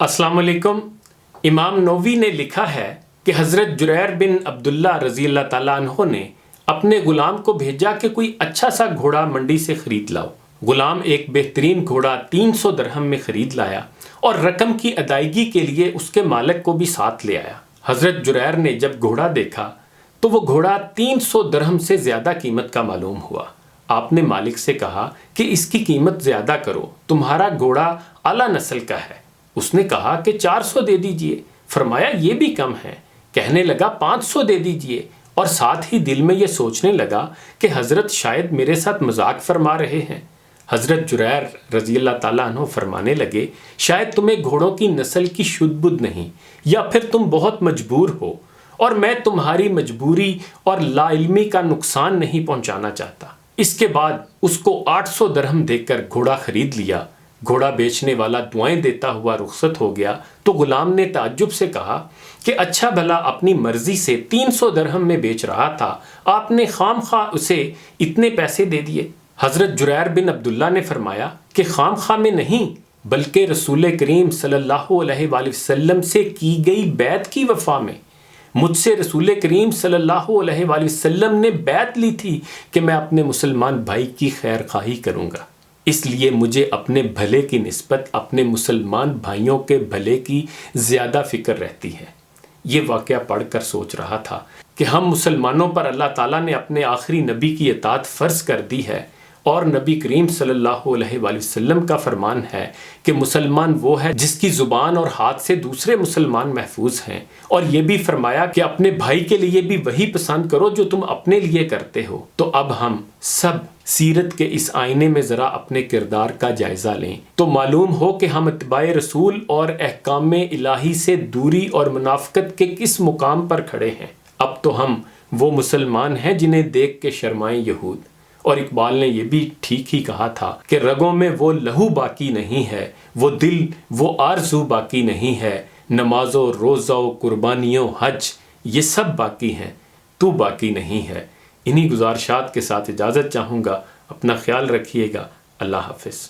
السلام علیکم۔ امام نووی نے لکھا ہے کہ حضرت جریر بن عبداللہ رضی اللہ تعالیٰ عنہ نے اپنے غلام کو بھیجا کہ کوئی اچھا سا گھوڑا منڈی سے خرید لاؤ۔ غلام ایک بہترین گھوڑا 300 درہم میں خرید لایا اور رقم کی ادائیگی کے لیے اس کے مالک کو بھی ساتھ لے آیا۔ حضرت جریر نے جب گھوڑا دیکھا تو وہ گھوڑا 300 درہم سے زیادہ قیمت کا معلوم ہوا۔ آپ نے مالک سے کہا کہ اس کی قیمت زیادہ کرو، تمہارا گھوڑا اعلیٰ نسل کا ہے۔ اس نے کہا کہ 400 دے دیجئے۔ فرمایا یہ بھی کم ہے۔ کہنے لگا 500 دے دیجئے، اور ساتھ ہی دل میں یہ سوچنے لگا کہ حضرت شاید میرے ساتھ مذاق فرما رہے ہیں۔ حضرت جریر رضی اللہ تعالیٰ عنہ فرمانے لگے، شاید تمہیں گھوڑوں کی نسل کی شد بد نہیں، یا پھر تم بہت مجبور ہو، اور میں تمہاری مجبوری اور لا علمی کا نقصان نہیں پہنچانا چاہتا۔ اس کے بعد اس کو 800 درہم دے کر گھوڑا خرید لیا۔ گھوڑا بیچنے والا دعائیں دیتا ہوا رخصت ہو گیا تو غلام نے تعجب سے کہا کہ اچھا بھلا اپنی مرضی سے 300 درہم میں بیچ رہا تھا، آپ نے خام خواہ اسے اتنے پیسے دے دیے۔ حضرت جریر بن عبداللہ نے فرمایا کہ خام خواہ میں نہیں، بلکہ رسول کریم صلی اللہ علیہ وآلہ وسلم سے کی گئی بیعت کی وفا میں۔ مجھ سے رسول کریم صلی اللہ علیہ وآلہ وسلم نے بیعت لی تھی کہ میں اپنے مسلمان بھائی کی خیر خواہی کروں گا، اس لیے مجھے اپنے بھلے کی نسبت اپنے مسلمان بھائیوں کے بھلے کی زیادہ فکر رہتی ہے۔ یہ واقعہ پڑھ کر سوچ رہا تھا کہ ہم مسلمانوں پر اللہ تعالیٰ نے اپنے آخری نبی کی اطاعت فرض کر دی ہے، اور نبی کریم صلی اللہ علیہ وآلہ وسلم کا فرمان ہے کہ مسلمان وہ ہے جس کی زبان اور ہاتھ سے دوسرے مسلمان محفوظ ہیں، اور یہ بھی فرمایا کہ اپنے بھائی کے لیے بھی وہی پسند کرو جو تم اپنے لیے کرتے ہو۔ تو اب ہم سب سیرت کے اس آئینے میں ذرا اپنے کردار کا جائزہ لیں تو معلوم ہو کہ ہم اتباع رسول اور احکام الہی سے دوری اور منافقت کے کس مقام پر کھڑے ہیں۔ اب تو ہم وہ مسلمان ہیں جنہیں دیکھ کے شرمائیں یہود۔ اور اقبال نے یہ بھی ٹھیک ہی کہا تھا کہ رگوں میں وہ لہو باقی نہیں ہے، وہ دل وہ آرزو باقی نہیں ہے، نماز و روزہ و قربانیوں حج یہ سب باقی ہیں، تو باقی نہیں ہے۔ انہی گزارشات کے ساتھ اجازت چاہوں گا۔ اپنا خیال رکھیے گا۔ اللہ حافظ۔